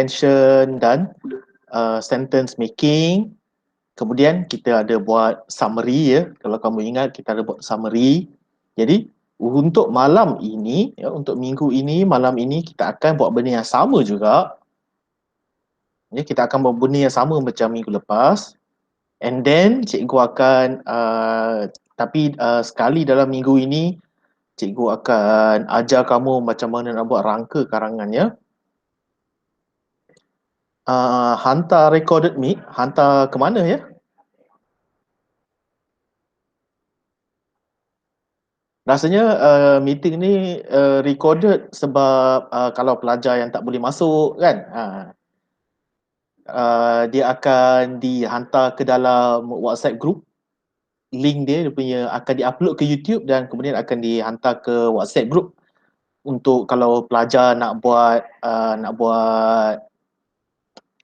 comprehension dan sentence making. Kemudian kita ada buat summary ya. Kalau kamu ingat kita ada buat summary. Jadi untuk malam ini ya, untuk minggu ini, malam ini kita akan buat benda yang sama juga. Ya, kita akan buat benda yang sama macam minggu lepas. And then cikgu akan tapi sekali dalam minggu ini cikgu akan ajar kamu macam mana nak buat rangka karangannya. Hantar recorded meet, hantar ke mana ya? Rasanya meeting ni recorded sebab kalau pelajar yang tak boleh masuk kan, dia akan dihantar ke dalam WhatsApp group. Link dia punya akan diupload ke YouTube dan kemudian akan dihantar ke WhatsApp group untuk kalau pelajar nak buat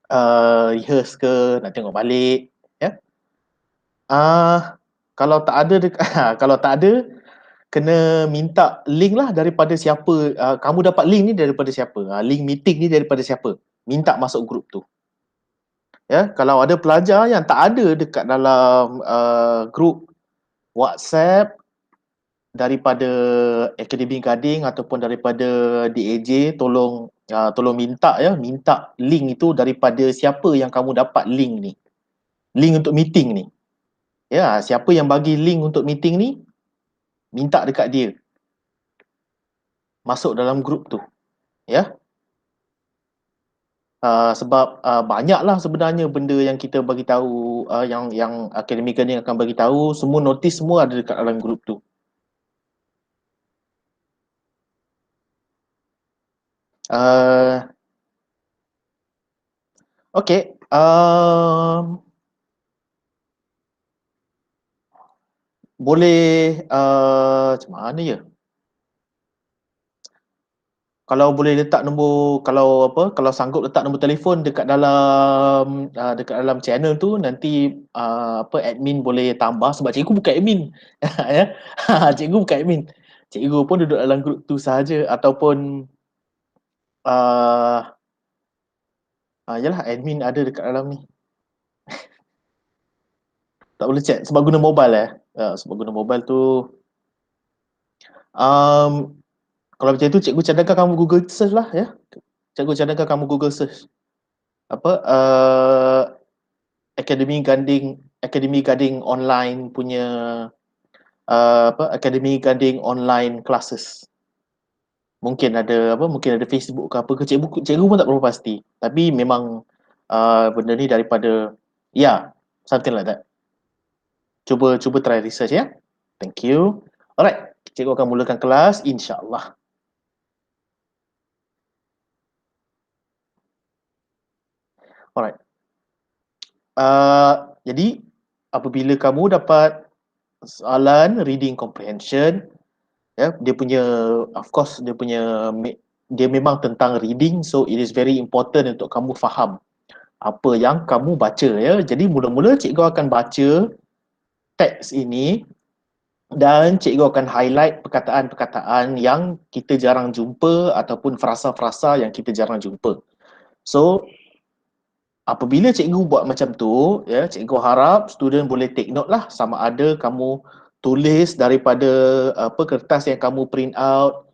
rehearse ke, nak tengok balik ya. Kalau tak ada kalau tak ada kena minta link lah daripada siapa. Kamu dapat link ni daripada siapa, link meeting ni daripada siapa, minta masuk grup tu ya. Kalau ada pelajar yang tak ada dekat dalam grup WhatsApp daripada Akademi Gading ataupun daripada DAJ, tolong minta ya, minta link itu daripada siapa yang kamu dapat link ni, link untuk meeting ni ya. Siapa yang bagi link untuk meeting ni, minta dekat dia masuk dalam grup tu ya. Sebab banyaklah sebenarnya benda yang kita bagi tahu, yang Akademi Gading akan bagi tahu, semua notis semua ada dekat dalam grup tu. Okay. Boleh macam mana ya? Kalau boleh letak nombor, kalau sanggup letak nombor telefon dekat dalam channel tu, nanti admin boleh tambah sebab cikgu bukan admin. Ya. Cikgu bukan admin. Cikgu pun duduk dalam grup tu sahaja ataupun yalah, admin ada dekat dalam ni. Tak boleh chat sebab guna mobile sebab guna mobile tu. Kalau macam tu cikgu cadangkan kamu Google search lah ya. Cikgu cadangkan kamu Google search Akademi Gading online punya Akademi Gading online classes. Mungkin ada Facebook ke apa ke, cikgu pun tak berapa pasti. Tapi memang benda ni daripada something like that. Cuba try research ya. Thank you. Alright, cikgu akan mulakan kelas insya-Allah. Alright. Jadi apabila kamu dapat soalan reading comprehension ya, dia memang tentang reading, so it is very important untuk kamu faham apa yang kamu baca ya. Jadi mula-mula cikgu akan baca teks ini dan cikgu akan highlight perkataan-perkataan yang kita jarang jumpa ataupun frasa-frasa yang kita jarang jumpa. So apabila cikgu buat macam tu ya, cikgu harap student boleh take note lah, sama ada kamu tulis daripada kertas yang kamu print out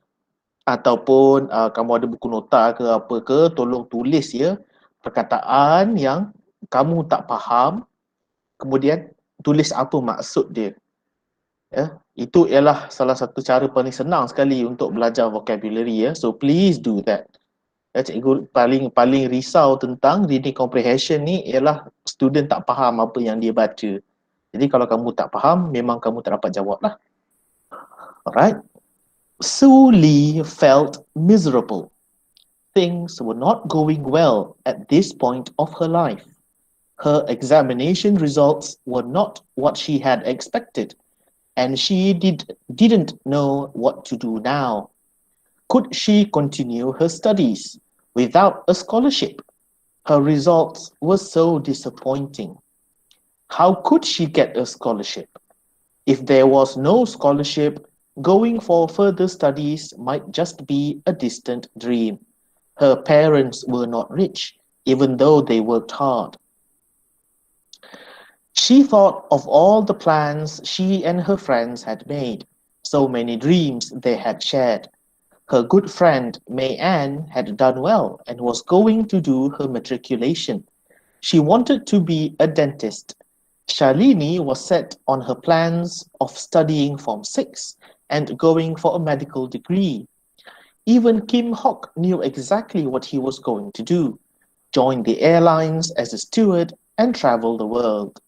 ataupun kamu ada buku nota ke apa ke, tolong tulis ya perkataan yang kamu tak faham, kemudian tulis apa maksud dia ya. Itu ialah salah satu cara paling senang sekali untuk belajar vocabulary ya. So please do that ya. Cikgu paling risau tentang reading comprehension ni ialah student tak faham apa yang dia baca. Jadi kalau kamu tak faham, memang kamu tak dapat jawab lah. Alright. Su Li felt miserable. Things were not going well at this point of her life. Her examination results were not what she had expected, and she didn't know what to do now. Could she continue her studies without a scholarship? Her results were so disappointing. How could she get a scholarship? If there was no scholarship, going for further studies might just be a distant dream. Her parents were not rich, even though they worked hard. She thought of all the plans she and her friends had made, so many dreams they had shared. Her good friend May Ann had done well and was going to do her matriculation. She wanted to be a dentist. Shalini was set on her plans of studying Form 6 and going for a medical degree. Even Kim Hock knew exactly what he was going to do: join the airlines as a steward and travel the world.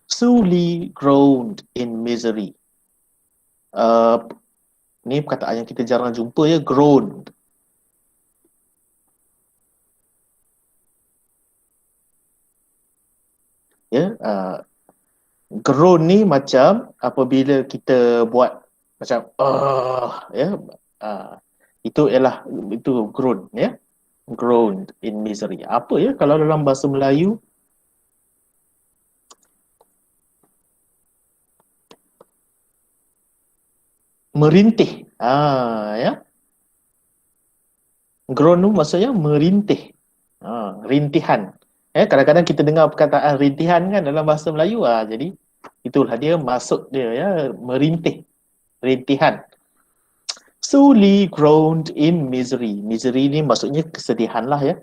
Sue Lee groaned in misery. Ni perkataan yang kita jarang jumpa ya, groan. Ya, groan ni macam apabila kita buat macam ya, itu ialah itu groan ya, groaned in misery. Apa ya kalau dalam bahasa Melayu? Merintih. Ya. Groan tu maksudnya merintih. Rintihan. Kadang-kadang kita dengar perkataan rintihan kan dalam bahasa Melayu. Jadi itulah dia maksud dia ya, merintih. Rintihan. Sue Lee groaned in misery. Misery ni maksudnya kesedihan lah ya.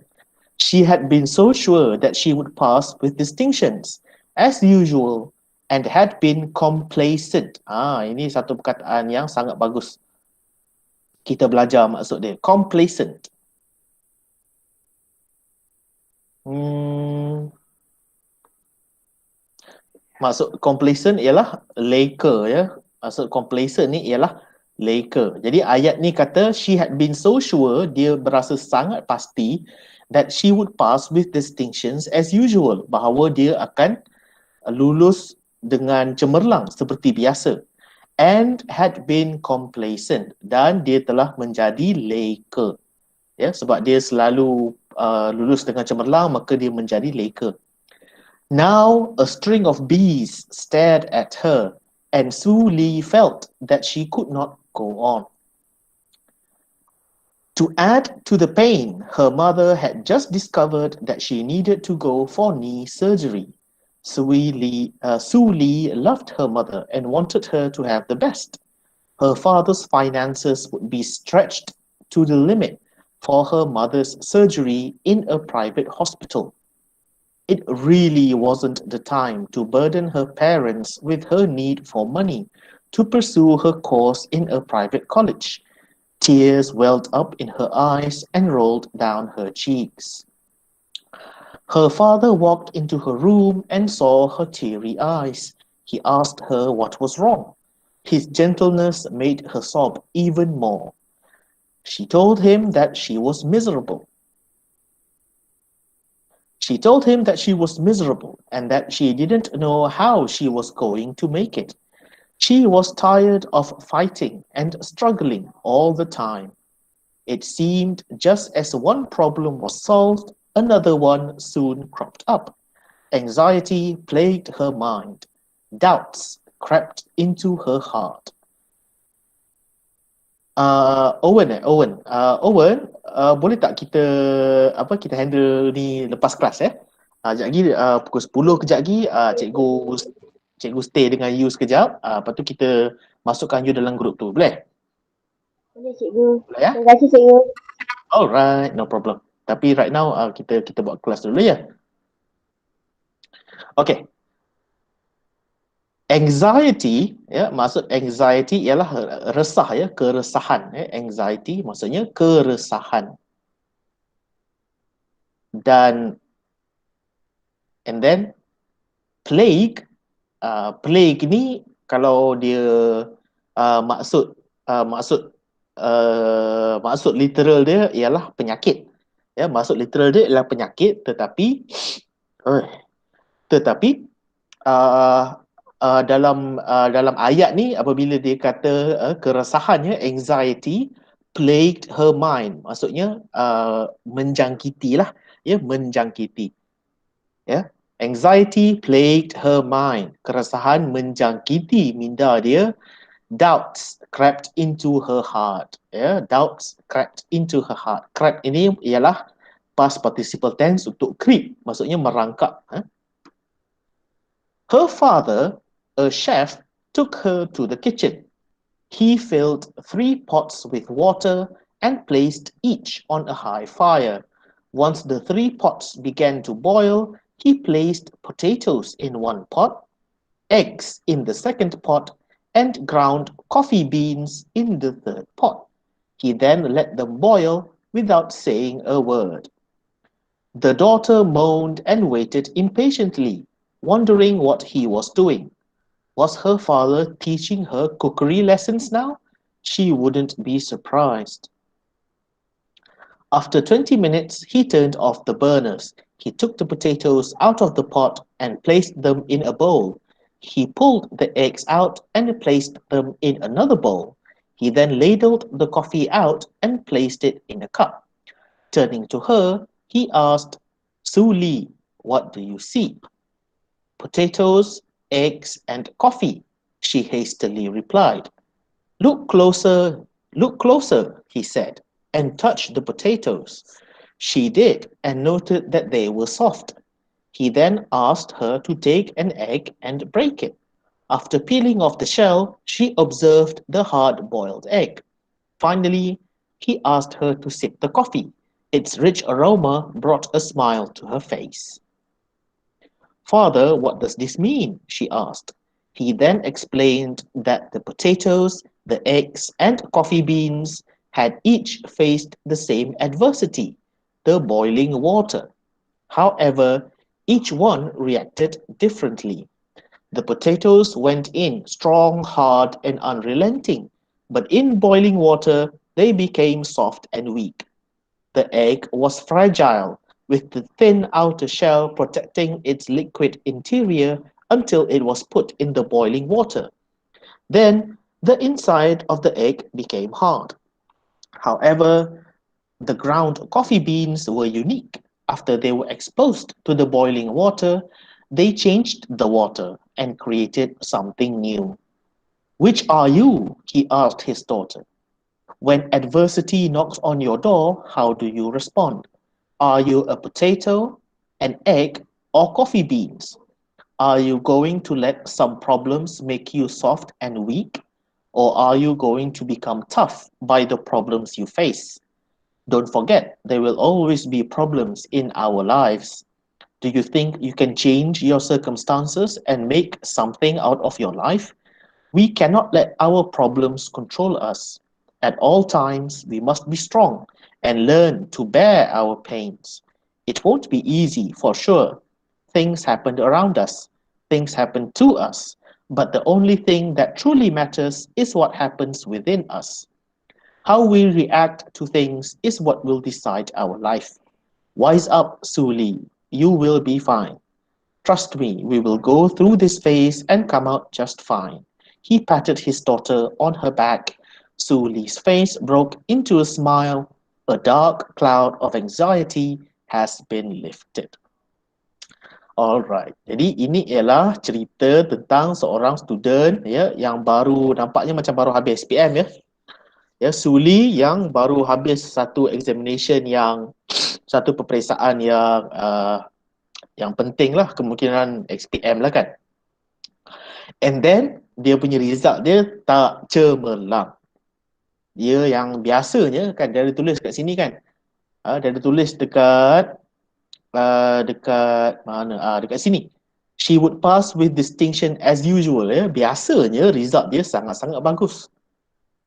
She had been so sure that she would pass with distinctions, as usual, and had been complacent. Ini satu perkataan yang sangat bagus. Kita belajar maksud dia. Complacent. Maksud complacent ialah leka ya. Maksud complacent ni ialah leka. Jadi ayat ni kata she had been so sure, dia berasa sangat pasti that she would pass with distinctions as usual, bahawa dia akan lulus dengan cemerlang seperti biasa, and had been complacent, dan dia telah menjadi leka ya, sebab dia selalu lulus dengan cemerlang, maka dia menjadi leka. Now a string of bees stared at her, and Sue Lee felt that she could not go on. To add to the pain, her mother had just discovered that she needed to go for knee surgery. Sue Lee loved her mother and wanted her to have the best. Her father's finances would be stretched to the limit for her mother's surgery in a private hospital. It really wasn't the time to burden her parents with her need for money to pursue her course in a private college. Tears welled up in her eyes and rolled down her cheeks. Her father walked into her room and saw her teary eyes. He asked her what was wrong. His gentleness made her sob even more. She told him that she was miserable. She told him that she was miserable and that she didn't know how she was going to make it. She was tired of fighting and struggling all the time. It seemed just as one problem was solved, another one soon cropped up. Anxiety plagued her mind. Doubts crept into her heart. Owen, boleh tak kita handle ni lepas kelas sekejap lagi pukul 10 kejap lagi cikgu stay dengan you sekejap, lepas tu kita masukkan you dalam grup tu, boleh? Boleh cikgu. Boleh ya? Terima kasih cikgu. Alright, no problem. Tapi right now kita buat kelas dulu ya. Okay. Anxiety ya, maksud anxiety ialah resah ya, keresahan ya. Anxiety maksudnya keresahan. And then plague, plague ni kalau dia maksud literal dia ialah penyakit ya, maksud literal dia ialah penyakit, tetapi dalam ayat ni apabila dia kata keresahan ya, anxiety plagued her mind, maksudnya menjangkiti lah ya, menjangkiti ya. Anxiety plagued her mind, keresahan menjangkiti minda dia, Doubts crept into her heart. Ya, doubts crept into her heart. Crept ini ialah past participle tense untuk creep, maksudnya merangkak. Her father, a chef, took her to the kitchen. He filled 3 pots with water and placed each on a high fire. Once the 3 pots began to boil, he placed potatoes in one pot, eggs in the second pot, and ground coffee beans in the third pot. He then let them boil without saying a word. The daughter moaned and waited impatiently, wondering what he was doing. Was her father teaching her cookery lessons now? She wouldn't be surprised. After 20 minutes, he turned off the burners. He took the potatoes out of the pot and placed them in a bowl. He pulled the eggs out and placed them in another bowl. He then ladled the coffee out and placed it in a cup. Turning to her, he asked, Su Li, what do you see? Potatoes, eggs, and coffee, she hastily replied. Look closer, he said, and touch the potatoes. She did, and noted that they were soft. He then asked her to take an egg and break it. After peeling off the shell, she observed the hard-boiled egg. Finally, he asked her to sip the coffee. Its rich aroma brought a smile to her face. Father, what does this mean? She asked. He then explained that the potatoes, the eggs, and coffee beans had each faced the same adversity, the boiling water. However, each one reacted differently. The potatoes went in strong, hard, and unrelenting, but in boiling water they became soft and weak. The egg was fragile, with the thin outer shell protecting its liquid interior until it was put in the boiling water. Then the inside of the egg became hard. However, the ground coffee beans were unique. After they were exposed to the boiling water, they changed the water and created something new. Which are you? He asked his daughter. When adversity knocks on your door, how do you respond? Are you a potato, an egg, or coffee beans? Are you going to let some problems make you soft and weak? Or are you going to become tough by the problems you face? Don't forget, there will always be problems in our lives. Do you think you can change your circumstances and make something out of your life? We cannot let our problems control us. At all times, we must be strong and learn to bear our pains. It won't be easy, for sure. Things happen around us, things happen to us, but the only thing that truly matters is what happens within us. How we react to things is what will decide our life. Wise up, Suli. You will be fine. Trust me, we will go through this phase and come out just fine. He patted his daughter on her back. Suli's face broke into a smile. A dark cloud of anxiety has been lifted. Alright, jadi ini ialah cerita tentang seorang student ya yang baru nampaknya macam baru habis SPM ya. Ya, Suli yang baru habis satu examination yang satu peperiksaan yang penting lah, kemungkinan XPM lah kan. And then dia punya result dia tak cemerlang. Dia yang biasanya kan dia ada tulis kat sini kan. Dia ada tulis dekat mana? Dekat sini. She would pass with distinction as usual ya. Biasanya result dia sangat-sangat bagus.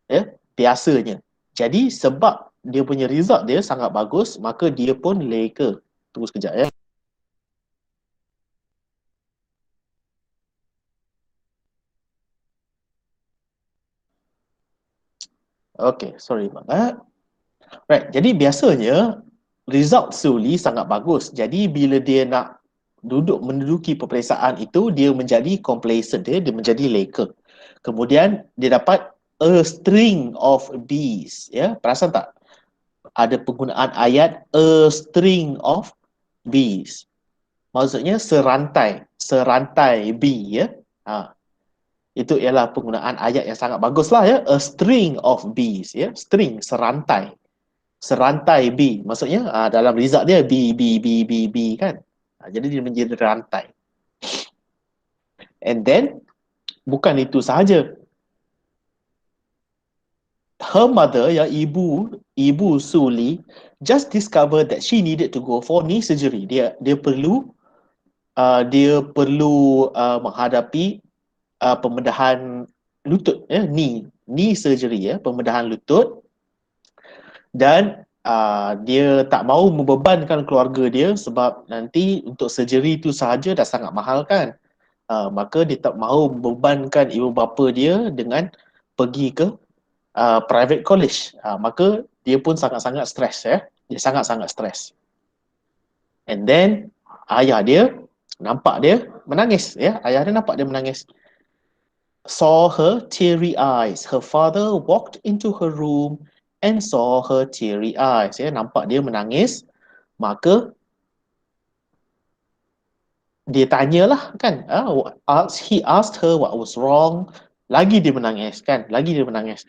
Ya, biasanya. Jadi sebab dia punya result dia sangat bagus, maka dia pun leka. Tunggu sekejap ya. Okay, sorry banget. Right, jadi biasanya result Suli sangat bagus. Jadi bila dia nak menduduki peperiksaan itu, dia menjadi complacent, dia menjadi leka. Kemudian dia dapat a string of Bs. Ya, perasan tak? Ada penggunaan ayat a string of Bs. Maksudnya serantai B ya. Ha. Itu ialah penggunaan ayat yang sangat bagus lah ya. A string of bees ya. String, serantai. Serantai bee. Maksudnya dalam result dia B, B, B, B, B kan. Jadi dia menjadi rantai. And then, bukan itu sahaja. Her mother, ya ibu Suli, just discovered that she needed to go for knee surgery. Dia perlu menghadapi pembedahan lutut ya, knee surgery ya, pembedahan lutut, dan dia tak mahu membebankan keluarga dia sebab nanti untuk surgery itu sahaja dah sangat mahal kan. Maka dia tak mahu membebankan ibu bapa dia dengan pergi ke private college. Maka dia pun sangat-sangat stres ya. Dia sangat-sangat stres. And then ayah dia nampak dia menangis ya. Ayah dia nampak dia menangis. Saw her teary eyes. Her father walked into her room and saw her teary eyes. Ya, nampak dia menangis. Maka dia tanyalah kan. He asked her what was wrong. Lagi dia menangis kan. Lagi dia menangis.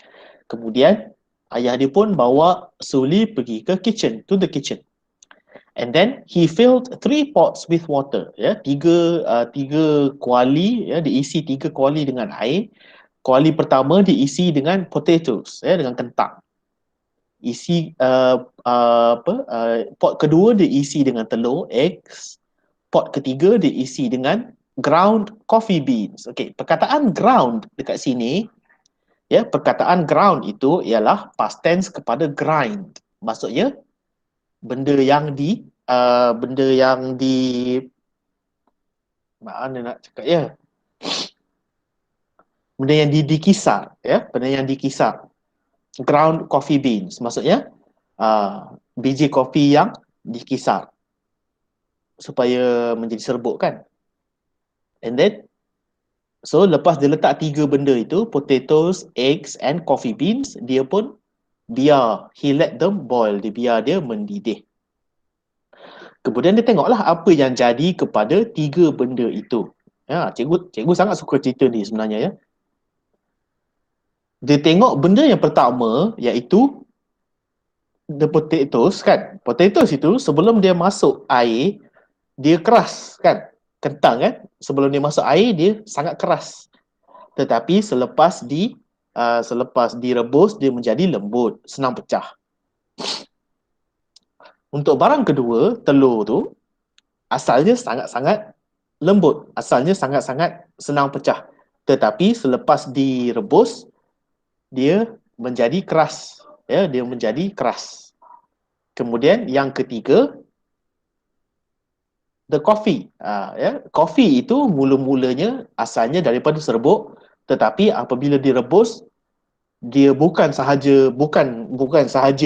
Kemudian ayah dia pun bawa Suli pergi ke kitchen, to the kitchen. And then he filled 3 pots with water. Ya, tiga kuali ya, diisi 3 kuali dengan air. Kuali pertama diisi dengan potatoes ya, dengan kentang. Pot kedua diisi dengan telur, eggs. Pot ketiga diisi dengan ground coffee beans. Okey, perkataan ground dekat sini ya, perkataan ground itu ialah past tense kepada grind. Maksudnya benda yang mana nak cakap ya, benda yang dikisar ya, benda yang dikisar. Ground coffee beans maksudnya biji kopi yang dikisar supaya menjadi serbuk kan. And then so lepas dia letak 3 benda itu, potatoes, eggs and coffee beans, dia pun he let them boil, dia biar dia mendidih. Kemudian dia tengoklah apa yang jadi kepada 3 benda itu. Ya, cikgu sangat suka cerita ni sebenarnya ya. Dia tengok benda yang pertama iaitu the potatoes kan. Potatoes itu sebelum dia masuk air, dia keras kan. Kentang kan. Sebelum dia masuk air, dia sangat keras. Tetapi selepas direbus, dia menjadi lembut, senang pecah. Untuk barang kedua, telur tu, asalnya sangat-sangat lembut. Asalnya sangat-sangat senang pecah. Tetapi selepas direbus, dia menjadi keras. Ya, dia menjadi keras. Kemudian yang ketiga, the coffee. Coffee itu mula-mulanya asalnya daripada serbuk, tetapi apabila direbus, dia bukan sahaja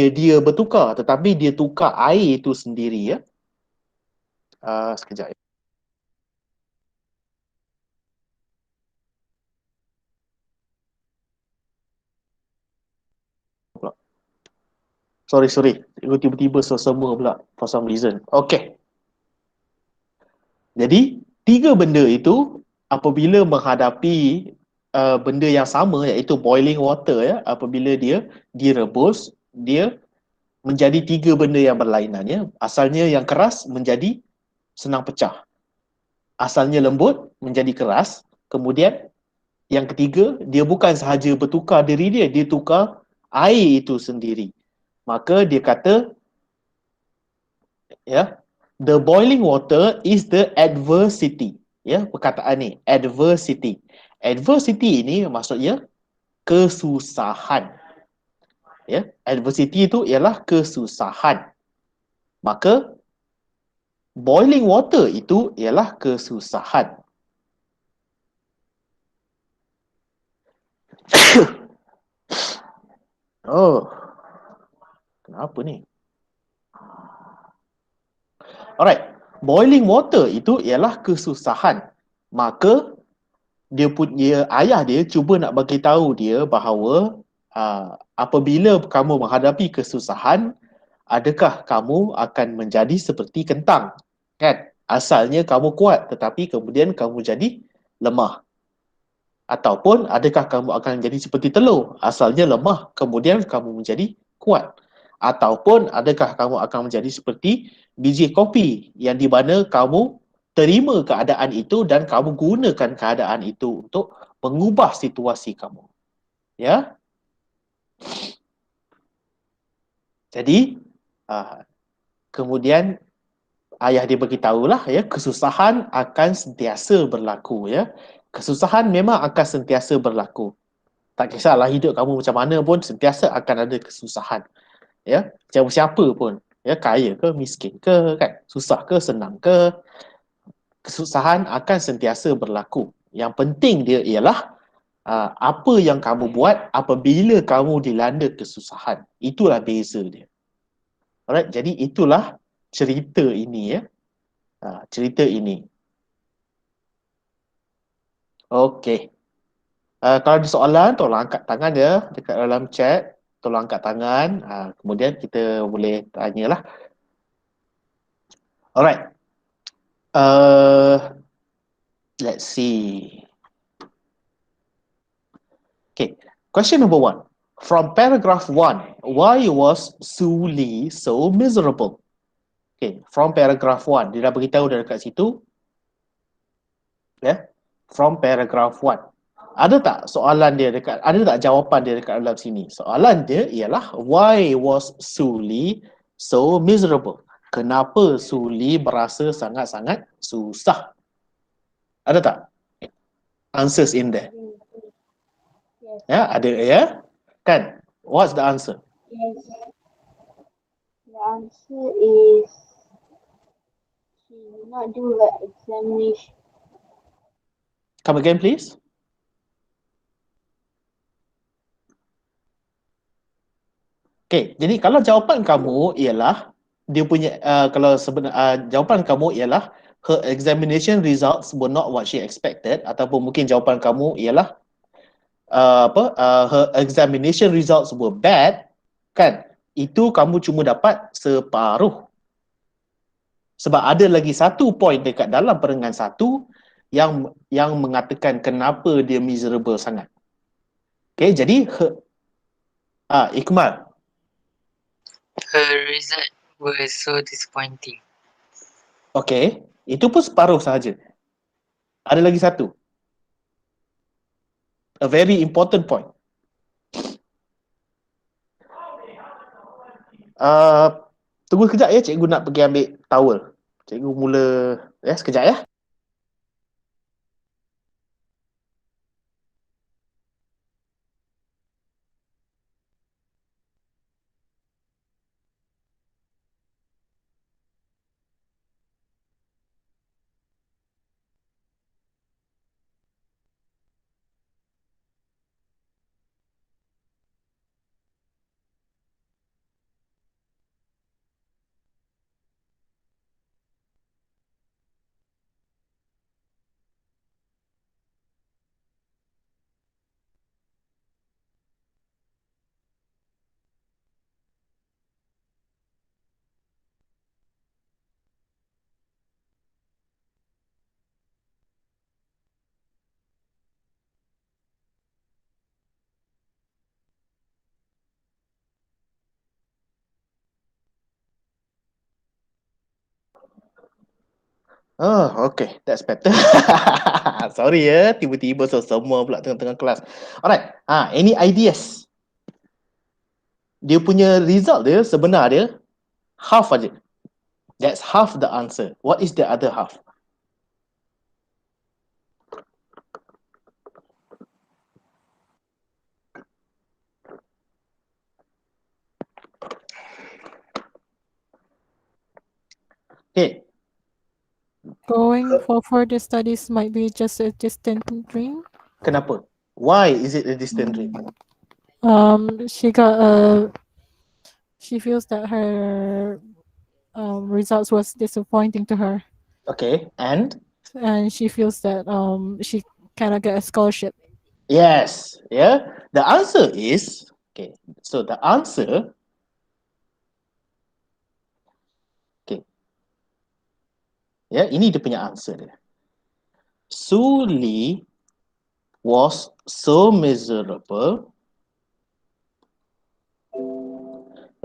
dia bertukar, tetapi dia tukar air itu sendiri ya. Sekejap. Sorry. Tiba-tiba sesama pula for some reason. Okay. Jadi, 3 benda itu apabila menghadapi benda yang sama iaitu boiling water ya, apabila dia direbus, dia menjadi 3 benda yang berlainan ya. Asalnya yang keras menjadi senang pecah. Asalnya lembut menjadi keras. Kemudian yang ketiga, dia bukan sahaja bertukar diri dia, dia tukar air itu sendiri. Maka dia kata ya, the boiling water is the adversity. Ya, perkataan ni, adversity. Adversity ini maksudnya kesusahan. Ya, adversity itu ialah kesusahan. Maka boiling water itu ialah kesusahan. Oh, kenapa ni? Alright, boiling water itu ialah kesusahan. Maka ayah dia cuba nak bagi tahu dia bahawa apabila kamu menghadapi kesusahan, adakah kamu akan menjadi seperti kentang? Kan? Asalnya kamu kuat tetapi kemudian kamu jadi lemah. Ataupun adakah kamu akan menjadi seperti telur, asalnya lemah, kemudian kamu menjadi kuat. Ataupun adakah kamu akan menjadi seperti biji kopi yang di mana kamu terima keadaan itu dan kamu gunakan keadaan itu untuk mengubah situasi kamu. Ya. Jadi kemudian ayah dia beritahulah ya, kesusahan akan sentiasa berlaku ya. Kesusahan memang akan sentiasa berlaku. Tak kisahlah hidup kamu macam mana pun sentiasa akan ada kesusahan. Ya, siapa pun, ya, kaya ke miskin ke kan, susah ke senang ke, kesusahan akan sentiasa berlaku. Yang penting dia ialah apa yang kamu buat apabila kamu dilanda kesusahan. Itulah beza dia. Alright, jadi itulah cerita ini ya. Cerita ini. Okey. Kalau ada soalan, tolong angkat tangan ya dekat dalam chat. Tolong angkat tangan. Kemudian kita boleh tanyalah. Alright. Let's see. Okay. Question number 1. From paragraph 1, why was Su Li so miserable? Okay. From paragraph 1. Dia dah beritahu dah dekat situ. Yeah. From paragraph 1. Ada tak soalan dia dekat, ada tak jawapan dia dekat dalam sini? Soalan dia ialah, why was Su Li so miserable? Kenapa Su Li berasa sangat-sangat susah? Ada tak answers in there? Yes. Ya, ada ya. Kan? What's the answer? Yes. The answer is she did not do her examination. Come again, please. Okay, jadi kalau jawapan kamu ialah dia punya kalau sebenarnya jawapan kamu ialah her examination results were not what she expected, ataupun mungkin jawapan kamu ialah her examination results were bad, kan? Itu kamu cuma dapat separuh. Sebab ada lagi satu point dekat dalam perengan satu yang mengatakan kenapa dia miserable sangat. Okay, jadi Ikmal. Her result was so disappointing. Okay, itu pun separuh sahaja. Ada lagi satu. A very important point. Tunggu sekejap ya, cikgu nak pergi ambil towel. Cikgu mula sekejap ya. Oh, okay. That's better. Sorry ya, tiba-tiba semua pula tengah-tengah kelas. Alright. Any ideas? Dia punya result dia sebenar dia half aja. That's half the answer. What is the other half? Okay. Going for further studies might be just a distant dream. Kenapa? Why is it a distant dream? She feels that her results was disappointing to her, Okay. And she feels that she cannot get a scholarship. yes, yeah. The answer is okay. So the answer, okay. Ya, ini dia punya answer dia. Su Li was so miserable.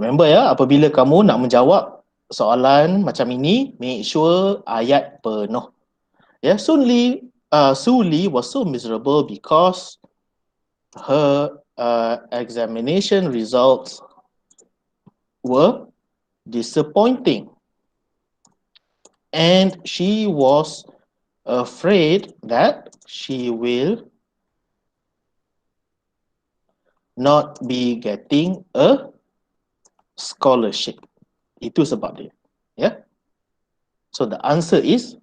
Remember ya, apabila kamu nak menjawab soalan macam ini, make sure ayat penuh. Ya, Suli was so miserable because her examination results were disappointing. And she was afraid that she will not be getting a scholarship. Itu sebab dia. Yeah. So the answer is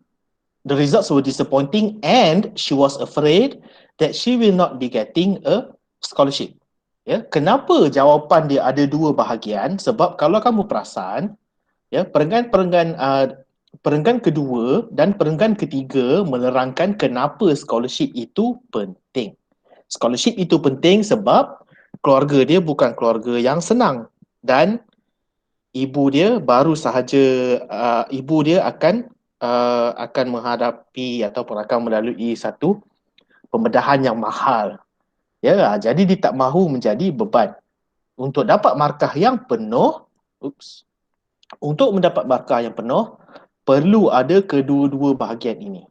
the results were disappointing and she was afraid that she will not be getting a scholarship. Ya, kenapa jawapan dia ada dua bahagian? Sebab kalau kamu perasan, ya, perenggan kedua dan perenggan ketiga menerangkan kenapa scholarship itu penting. Scholarship itu penting sebab keluarga dia bukan keluarga yang senang dan ibu dia baru sahaja ibu dia akan menghadapi ataupun akan melalui satu pembedahan yang mahal. Ya, jadi dia tak mahu menjadi beban. Untuk dapat markah yang penuh, untuk mendapat markah yang penuh, perlu ada kedua-dua bahagian ini.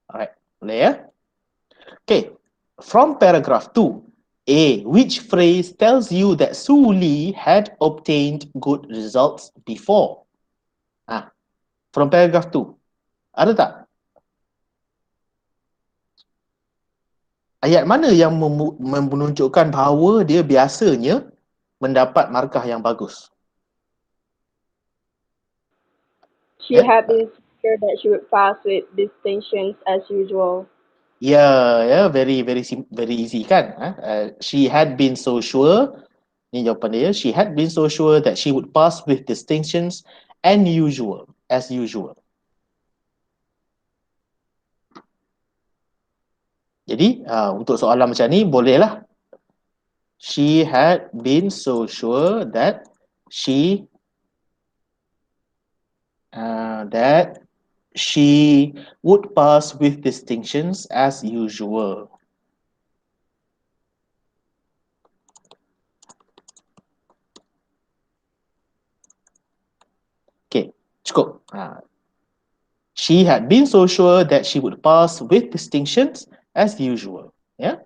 Alright, boleh ya? Okay, from paragraph 2, A, which phrase tells you that Suli had obtained good results before? From paragraph 2, ada tak? Ayat mana yang menunjukkan bahawa dia biasanya mendapat markah yang bagus? She had been sure that she would pass with distinctions as usual. Yeah, very easy kan? She had been so sure. Ni jawapan dia. She had been so sure that she would pass with distinctions as usual. Jadi untuk soalan macam ni bolehlah. She had been so sure that she would pass with distinctions as usual. Okay, cukup. She had been so sure that she would pass with distinctions as usual. Yeah.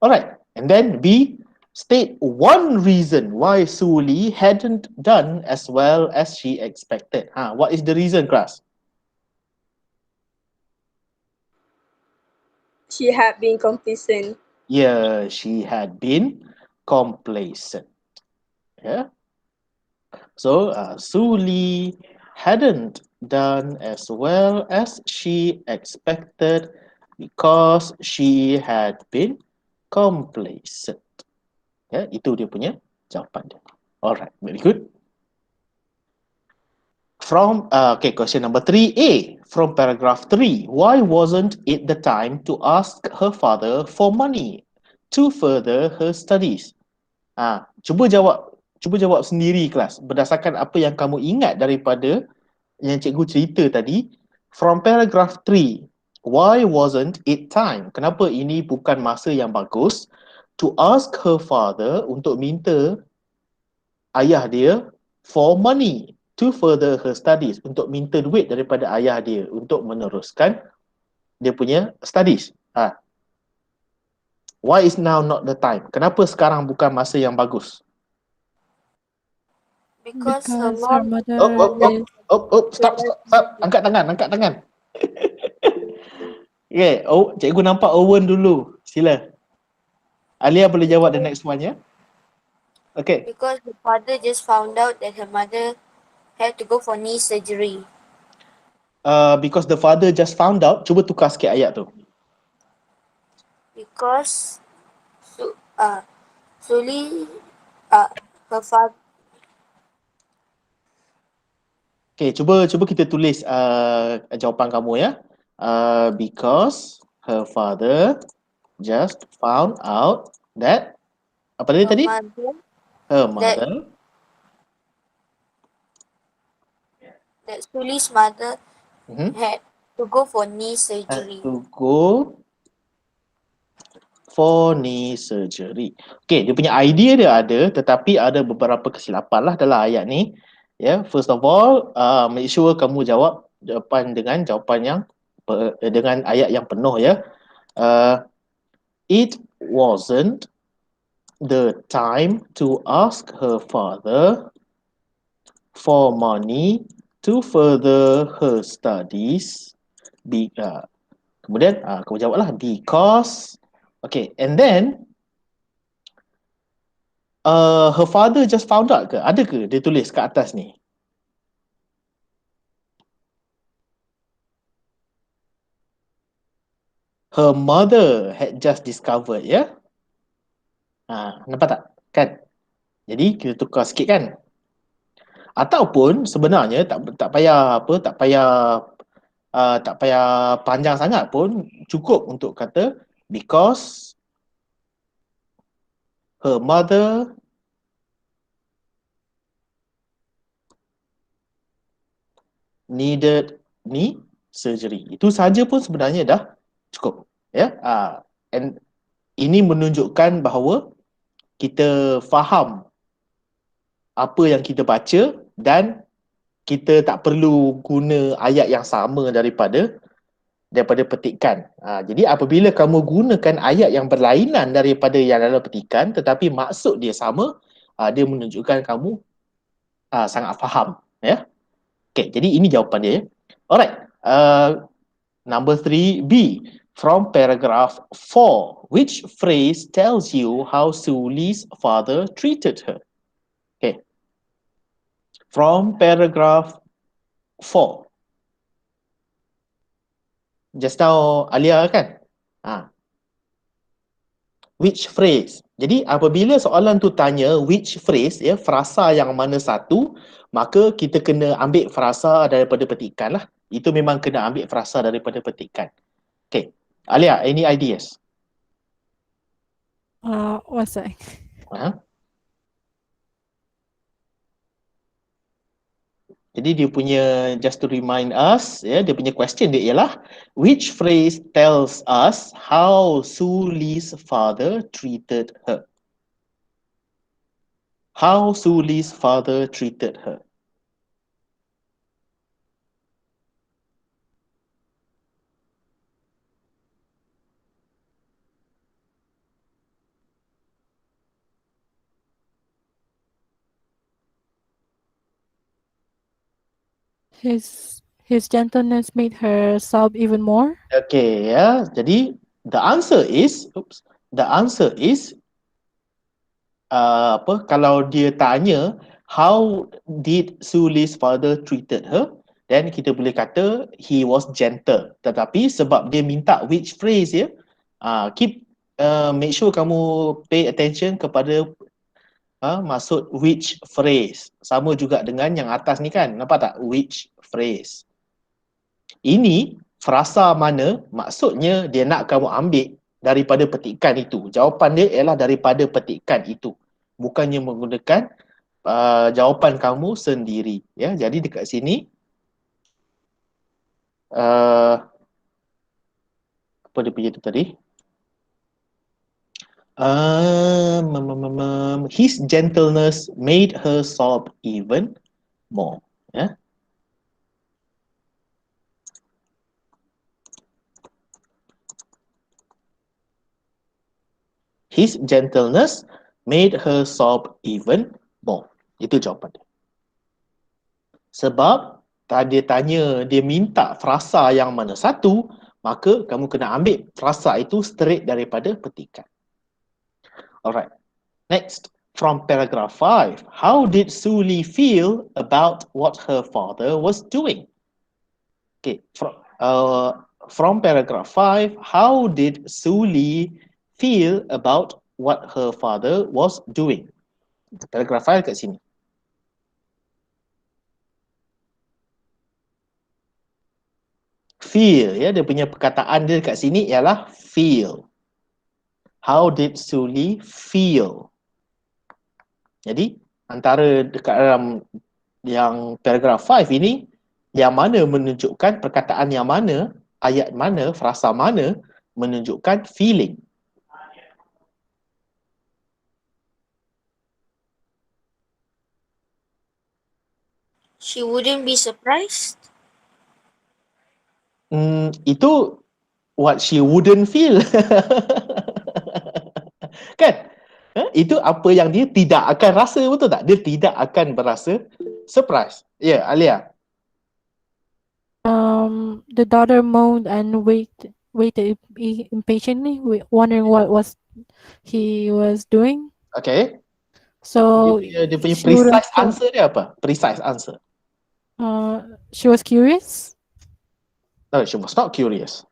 All right. And then B, state one reason why Suli hadn't done as well as she expected. What is the reason, class? She had been complacent. Yeah, she had been complacent. Yeah. So Suli hadn't done as well as she expected because she had been complacent. Ya, itu dia punya jawapan dia. Alright, very good. From question number 3A, from paragraph 3, why wasn't it the time to ask her father for money to further her studies? Cuba jawab sendiri kelas berdasarkan apa yang kamu ingat daripada yang cikgu cerita tadi. From paragraph 3, why wasn't it time? Kenapa ini bukan masa yang bagus to ask her father, untuk minta ayah dia for money to further her studies, untuk minta duit daripada ayah dia untuk meneruskan dia punya studies. Why is now not the time? Kenapa sekarang bukan masa yang bagus? Because her mother Stop. Angkat tangan. Okay, cikgu nampak Owen dulu. Sila. Alia boleh jawab the next one ya. Okay. Because the father just found out that her mother had to go for knee surgery. Because the father just found out. Cuba tukar sikit ayat tu. Because Suli, her father. Okay, cuba kita tulis jawapan kamu ya. Because her father just found out that apa tadi? Her mother. That Suli's mother had to go for knee surgery. Had to go for knee surgery. Okay, dia punya idea dia ada, tetapi ada beberapa kesilapan lah dalam ayat ni. First of all, make sure kamu jawab jawapan dengan jawapan yang dengan ayat yang penuh ya. It wasn't the time to ask her father for money to further her studies. Kemudian kamu jawablah because. Okay, and then her father just found out ke? Ada ke dia tulis kat atas ni? Her mother had just discovered, ya? Nampak tak? Kan? Jadi kita tukar sikit kan? Ataupun sebenarnya tak payah tak payah panjang sangat pun, cukup untuk kata because her mother needed knee surgery. Itu saja pun sebenarnya dah cukup. And ini menunjukkan bahawa kita faham apa yang kita baca dan kita tak perlu guna ayat yang sama daripada petikan. Jadi apabila kamu gunakan ayat yang berlainan daripada yang dalam petikan tetapi maksud dia sama, dia menunjukkan kamu sangat faham. Okay, jadi ini jawapan dia. Alright. Number 3B. From paragraph 4, which phrase tells you how Suli's father treated her? Okay. From paragraph 4. Just now Alia kan? Which phrase? Jadi apabila soalan tu tanya which phrase, frasa yang mana satu, maka kita kena ambil frasa daripada petikan lah. Itu memang kena ambil frasa daripada petikan. Okay. Alia, any ideas? What's that? Jadi dia punya, just to remind us, dia punya question dia ialah, which phrase tells us how Suli's father treated her? How Suli's father treated her? His gentleness made her sob even more. Okay, jadi the answer is kalau dia tanya how did Suli's father treated her, then kita boleh kata he was gentle. Tetapi sebab dia minta which phrase make sure kamu pay attention kepada maksud which phrase. Sama juga dengan yang atas ni kan, nampak tak? Which phrase. Ini frasa mana, maksudnya dia nak kamu ambil daripada petikan itu. Jawapan dia ialah daripada petikan itu. Bukannya menggunakan jawapan kamu sendiri. Jadi dekat sini apa dia punya tu tadi? His gentleness made her sob even more. His gentleness made her sob even more. Itu jawapan dia. Sebab dia tanya, dia minta frasa yang mana satu, maka kamu kena ambil frasa itu straight daripada petikan. Alright. Next, from paragraph 5. How did Suli feel about what her father was doing? Okay, from paragraph 5, how did Suli feel about what her father was doing? Paragraph 5 kat sini. Feel, dia punya perkataan dia kat sini ialah feel. How did Suli feel? Jadi antara dekat dalam yang paragraph 5 ini, yang mana menunjukkan perkataan yang mana, ayat mana, frasa mana menunjukkan feeling. She wouldn't be surprised. Itu what she wouldn't feel. Kan? Itu apa yang dia tidak akan rasa, betul tak? Dia tidak akan berasa surprise. Ya, Alia. The daughter moaned and waited impatiently, wondering what he was doing. Okay. So Dia punya she would precise have answer dia apa? Precise answer. she was curious. No, she was not curious.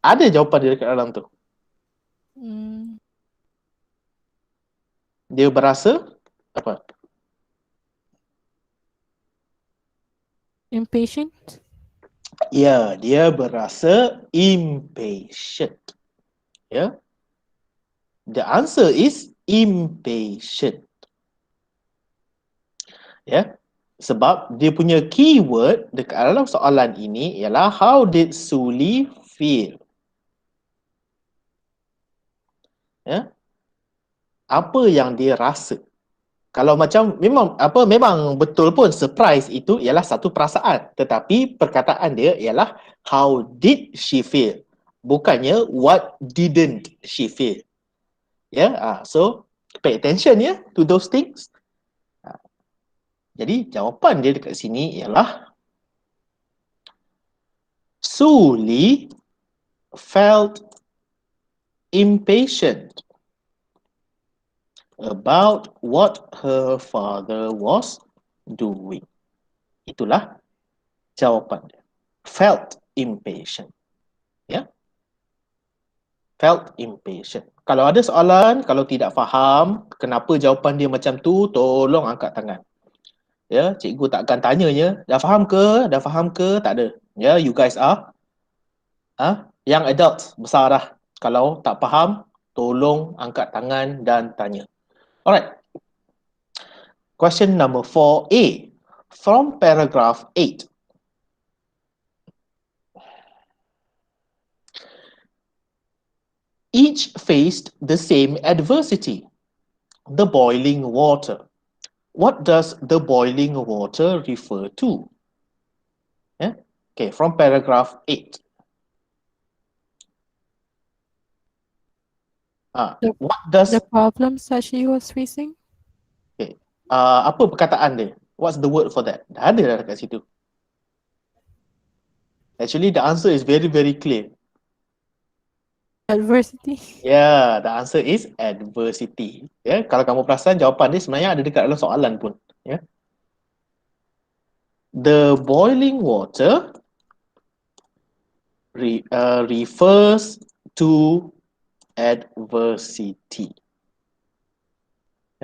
Ada jawapan dia dekat dalam tu. Dia berasa apa? Impatient. Ya, dia berasa impatient. Ya. The answer is impatient. Ya. Sebab dia punya keyword dekat dalam soalan ini ialah how did Suli feel? Ya. Apa yang dia rasa? Kalau macam memang betul pun surprise itu ialah satu perasaan, tetapi perkataan dia ialah how did she feel, bukannya what didn't she feel. So pay attention to those things. Jadi jawapan dia dekat sini ialah Suli felt impatient about what her father was doing. Itulah jawapan dia. Felt impatient. Felt impatient. Kalau ada soalan, kalau tidak faham kenapa jawapan dia macam tu, tolong angkat tangan. Ya, cikgu tak akan tanyanya, dah faham ke? Dah faham ke? Tak ada. Ya, you guys are young adults, besar dah. Kalau tak faham, tolong angkat tangan dan tanya. Alright. Question number 4A. From paragraph 8. Each faced the same adversity, the boiling water. What does the boiling water refer to? Okay, from paragraph 8. What does The problems that she was facing? apa perkataan dia? What's the word for that? Dah ada dah dekat situ. Actually, the answer is very, very clear. Adversity. Yeah, the answer is adversity. Kalau kamu perasan, jawapan dia sebenarnya ada dekat dalam soalan pun. The boiling water refers to adversity.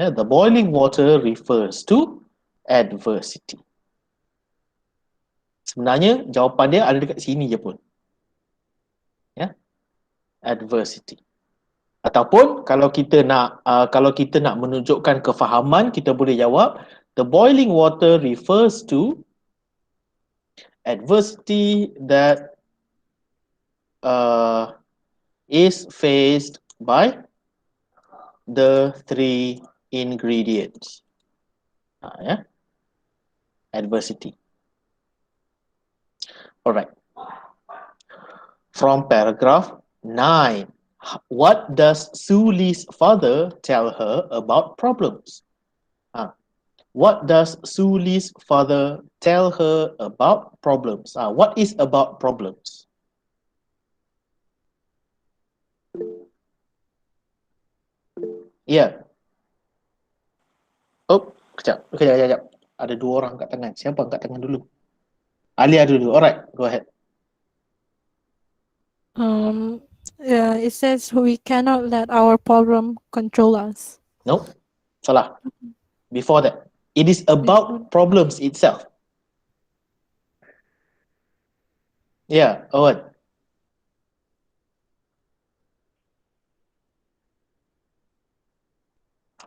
The boiling water refers to adversity. Sebenarnya jawapan dia ada dekat sini je pun. Adversity. Ataupun kalau kita nak menunjukkan kefahaman, kita boleh jawab the boiling water refers to adversity that is faced by the three ingredients. Adversity. Alright. From paragraph 9. What does Suli's father tell her about problems? What does Suli's father tell her about problems? What is about problems? Yeah. Oh, kejap. Ada dua orang angkat tangan. Siapa angkat tangan dulu? Alia dulu. Alright, go ahead. Yeah, it says we cannot let our problem control us. No, salah. Before that, it is about problems itself. Yeah, Owen.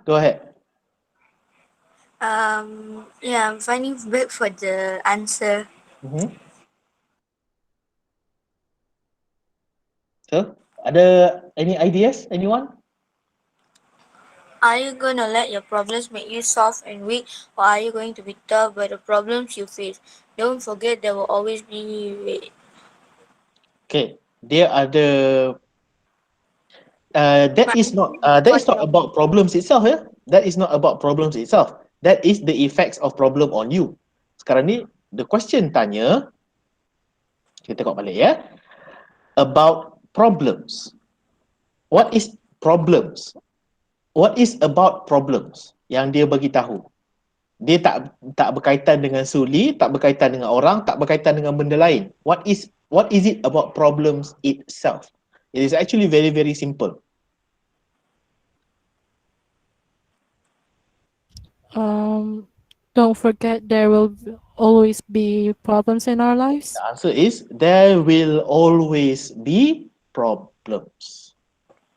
Go ahead. Yeah, I'm finding back for the answer. So, ada any ideas? Anyone? Are you going to let your problems make you soft and weak, or are you going to be tough by the problems you face? Don't forget there will always be Okay, there are the that is not about problems itself ya. That is not about problems itself. That is the effects of problem on you. Sekarang ni the question tanya, kita tengok balik ya. About problems. What is problems? What is about problems yang dia bagi tahu? Dia tak berkaitan dengan suli, tak berkaitan dengan orang, tak berkaitan dengan benda lain. What is it about problems itself? It is actually very very simple. Don't forget there will always be problems in our lives. The answer is there will always be problems.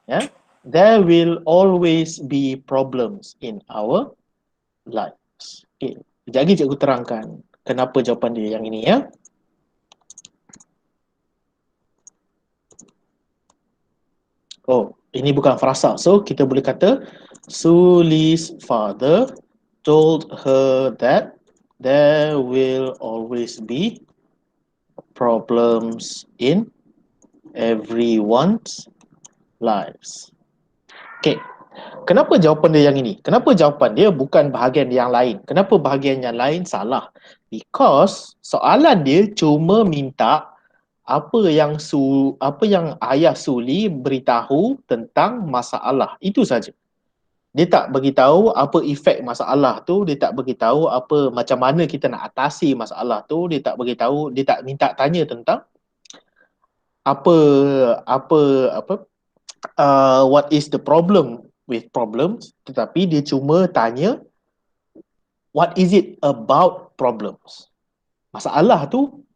Yeah, there will always be problems in our lives. Okay, sekejap lagi cikgu terangkan kenapa jawapan dia yang ini ya. Oh, ini bukan frasa. So kita boleh kata Suli's father told her that there will always be problems in everyone's lives. Okay. Kenapa jawapan dia yang ini? Kenapa jawapan dia bukan bahagian yang lain? Kenapa bahagian yang lain salah? Because soalan dia cuma minta apa yang ayah Suli beritahu tentang masalah. Itu saja. Dia tak bagi tahu apa efek masalah tu, dia tak bagi tahu apa macam mana kita nak atasi masalah tu, dia tak bagi tahu, dia tak minta tanya tentang apa what is the problem with problems, tetapi dia cuma tanya what is it about problems. Masalah tu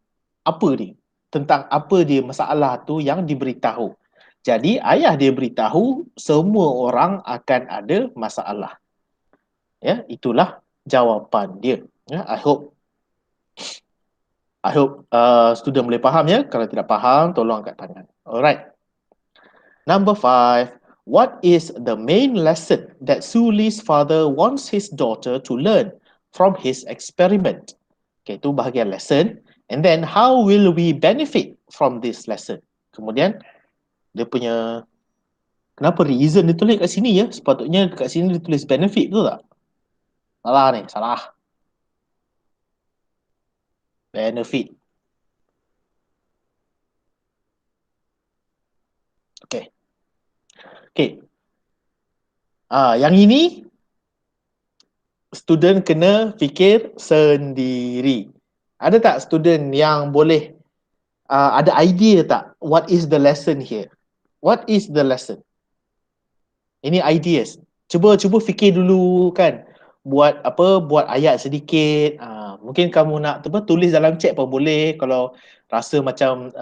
apa dia? Tentang apa dia masalah tu yang diberitahu. Jadi ayah dia beritahu semua orang akan ada masalah. Ya, itulah jawapan dia. Ya, I hope student boleh faham ya. Kalau tidak faham, tolong angkat tangan. Alright. Number 5. What is the main lesson that Suli's father wants his daughter to learn from his experiment? Okay, itu bahagian lesson. And then how will we benefit from this lesson? Kemudian dia punya kenapa reason dia tulis kat sini ya? Sepatutnya kat sini dia tulis benefit, betul tak? Salah ni, salah. Benefit. Okay. Okay. Yang ini student kena fikir sendiri. Ada tak student yang boleh ada idea tak? What is the lesson here? What is the lesson? Ini ideas. Cuba fikir dulu kan. Buat ayat sedikit. Mungkin kamu nak tulis dalam chat pun boleh. Kalau rasa macam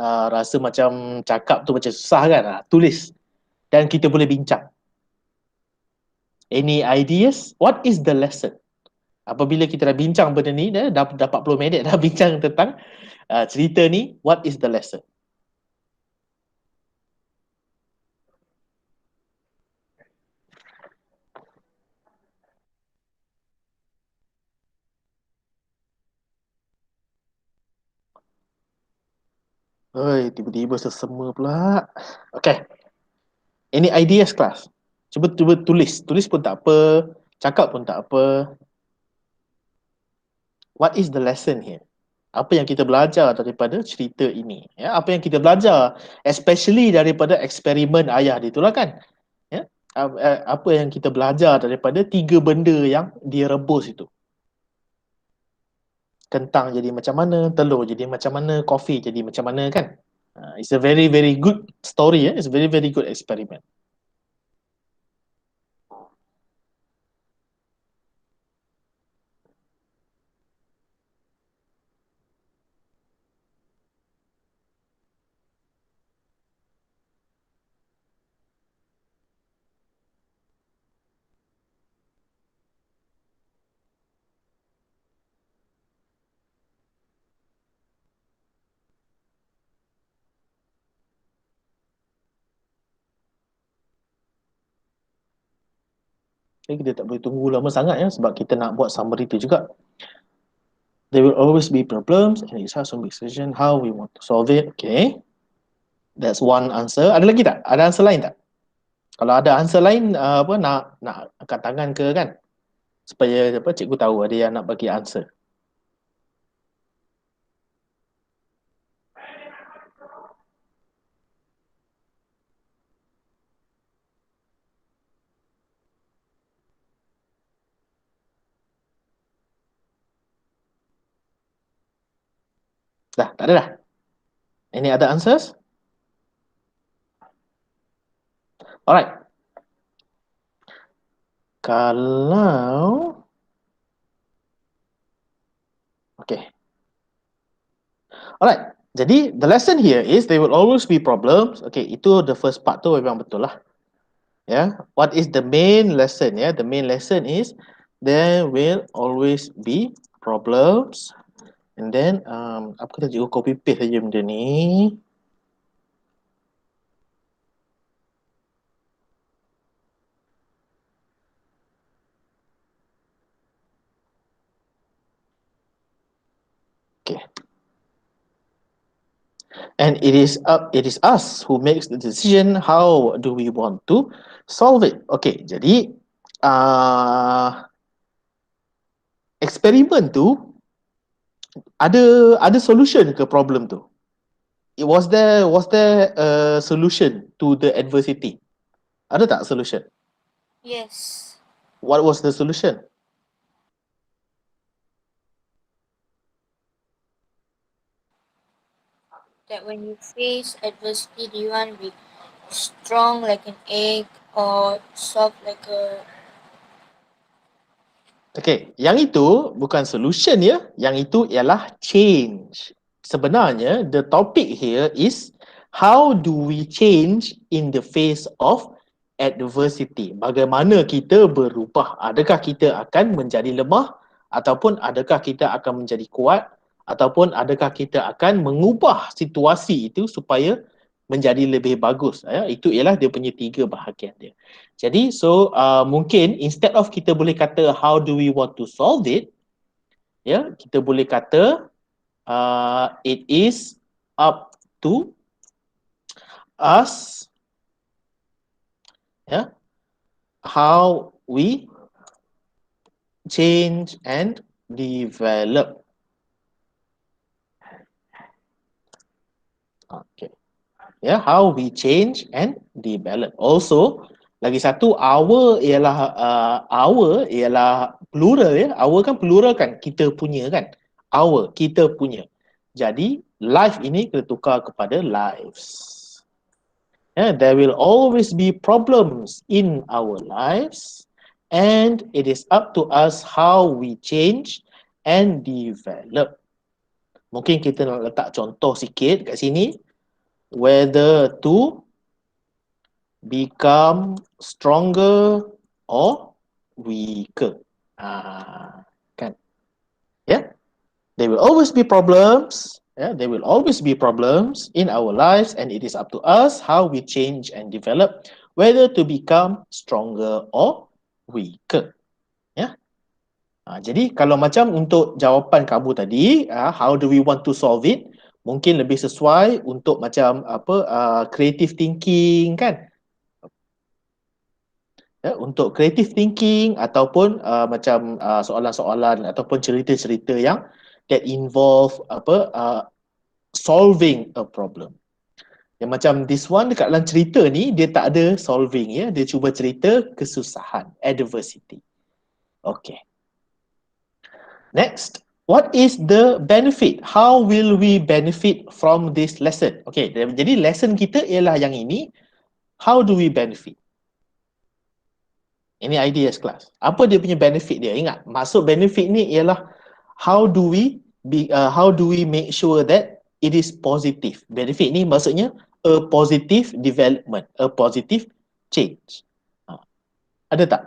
cakap tu macam susah kan, tulis. Dan kita boleh bincang. Any ideas? What is the lesson? Apabila kita dah bincang benda ni, dah 40 minit dah bincang tentang cerita ni, what is the lesson? Oi, tiba-tiba sesama pula. Okay. Any ideas class? Cuba tulis. Tulis pun tak apa. Cakap pun tak apa. What is the lesson here? Apa yang kita belajar daripada cerita ini? Ya, apa yang kita belajar, especially daripada eksperimen ayah dia itulah kan? Ya, apa yang kita belajar daripada 3 benda yang dia rebus itu? Kentang jadi macam mana, telur jadi macam mana, kopi jadi macam mana kan? It's a very very good story. It's a very very good experiment. Okay, kita tak boleh tunggu lama sangat ya, sebab kita nak buat summary tu juga. There will always be problems and it's hard to make decision how we want to solve it. Okay. That's one answer. Ada lagi tak? Ada answer lain tak? Kalau ada answer lain, nak angkat tangan ke kan? Supaya cikgu tahu ada yang nak bagi answer. Dah, tak ada dah. Any other answers? Alright. Kalau okay. Alright. Jadi the lesson here is there will always be problems. Okay, itu the first part tu memang betul lah. Yeah. What is the main lesson? Yeah, the main lesson is there will always be problems. And then apa kata cikgu copy paste saja benda ni. Okay. And it is us who makes the decision how do we want to solve it. Okay, jadi eksperimen tu ada solution ke problem tu? Was there a solution to the adversity? Ada tak solution? Yes. What was the solution? That when you face adversity, do you want to be strong like an egg or soft like a... Okay, yang itu bukan solution ya. Yang itu ialah change. Sebenarnya, the topic here is how do we change in the face of adversity? Bagaimana kita berubah? Adakah kita akan menjadi lemah? Ataupun adakah kita akan menjadi kuat? Ataupun adakah kita akan mengubah situasi itu supaya menjadi lebih bagus? Ya, itu ialah dia punya 3 bahagian dia. Jadi, mungkin instead of kita boleh kata how do we want to solve it, ya, kita boleh kata it is up to us, ya, how we change and develop. Okay. Ya, how we change and develop. Also, lagi satu, our ialah plural ya. Our kan plural kan, kita punya kan. Our, kita punya. Jadi, life ini kita tukar kepada lives. There will always be problems in our lives and it is up to us how we change and develop. Mungkin kita nak letak contoh sikit kat sini. Whether to become stronger or weaker. Kan? Yeah? There will always be problems. Yeah? There will always be problems in our lives and it is up to us how we change and develop whether to become stronger or weaker. Yeah? Jadi kalau macam untuk jawapan kamu tadi, how do we want to solve it? Mungkin lebih sesuai untuk macam creative thinking kan? Ya, untuk creative thinking ataupun macam soalan-soalan ataupun cerita-cerita yang that involve solving a problem. Yang macam this one dekat dalam cerita ni dia tak ada solving ya, dia cuba cerita kesusahan, adversity. Okay. Next, what is the benefit? How will we benefit from this lesson? Okay, jadi lesson kita ialah yang ini. How do we benefit? Ini ideas class. Apa dia punya benefit dia? Ingat, maksud benefit ni ialah how do we make sure that it is positive. Benefit ni maksudnya a positive development, a positive change. Ada tak?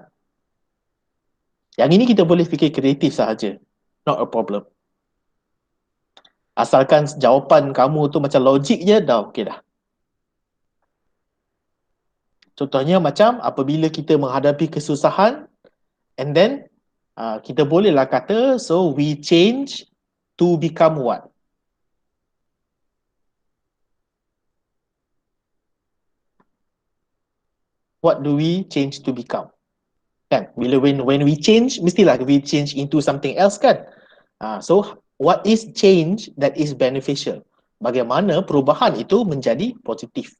Yang ini kita boleh fikir kreatif sahaja. Not a problem. Asalkan jawapan kamu tu macam logik je, dah okey dah. Contohnya macam apabila kita menghadapi kesusahan, And then kita bolehlah kata, so we change to become what? What do we change to become? Kan? Bila when we change, mestilah we change into something else kan? So what is change that is beneficial? Bagaimana perubahan itu menjadi positif?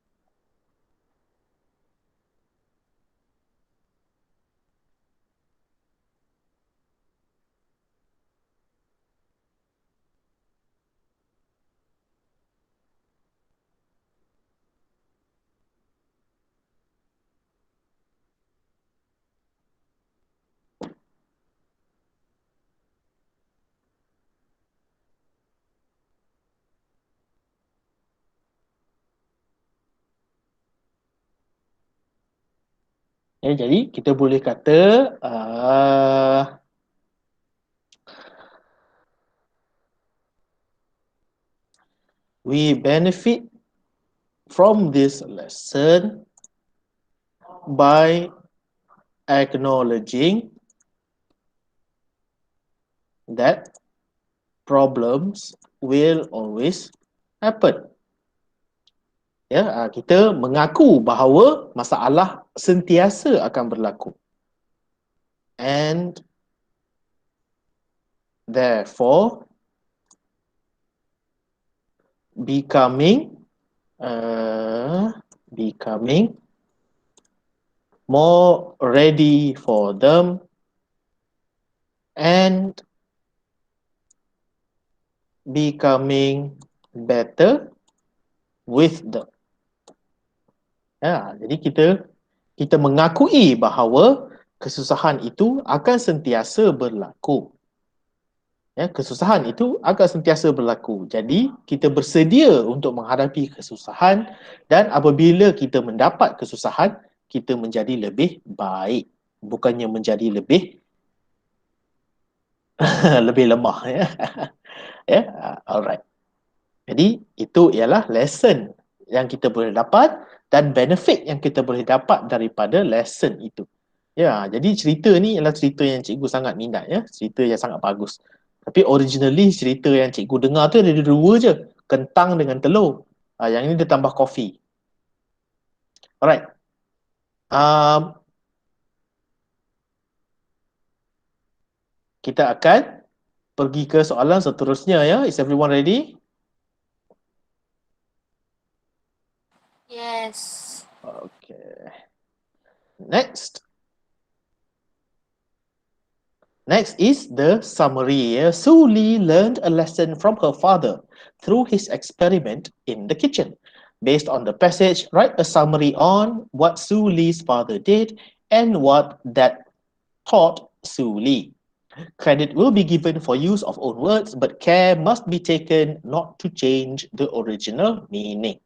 Jadi kita boleh kata we benefit from this lesson by acknowledging that problems will always happen. Ya, kita mengaku bahawa masalah sentiasa akan berlaku. And therefore becoming more ready for them and becoming better with them. Ya, jadi kita mengakui bahawa kesusahan itu akan sentiasa berlaku. Ya, kesusahan itu akan sentiasa berlaku. Jadi kita bersedia untuk menghadapi kesusahan, dan apabila kita mendapat kesusahan, kita menjadi lebih baik, bukannya menjadi lebih lebih lemah ya. Ya, alright. Jadi itu ialah lesson yang kita boleh dapat dan benefit yang kita boleh dapat daripada lesson itu. Ya, jadi cerita ni ialah cerita yang cikgu sangat minat ya, cerita yang sangat bagus. Tapi originally cerita yang cikgu dengar tu ada dua je, kentang dengan telur. Yang ini dia tambah kopi. Alright. Kita akan pergi ke soalan seterusnya ya. Is everyone ready? Yes. Okay. Next is the summary. Su Li learned a lesson from her father through his experiment in the kitchen. Based on the passage, write a summary on what Su Li's father did and what that taught Su Li. Credit will be given for use of own words, but care must be taken not to change the original meaning.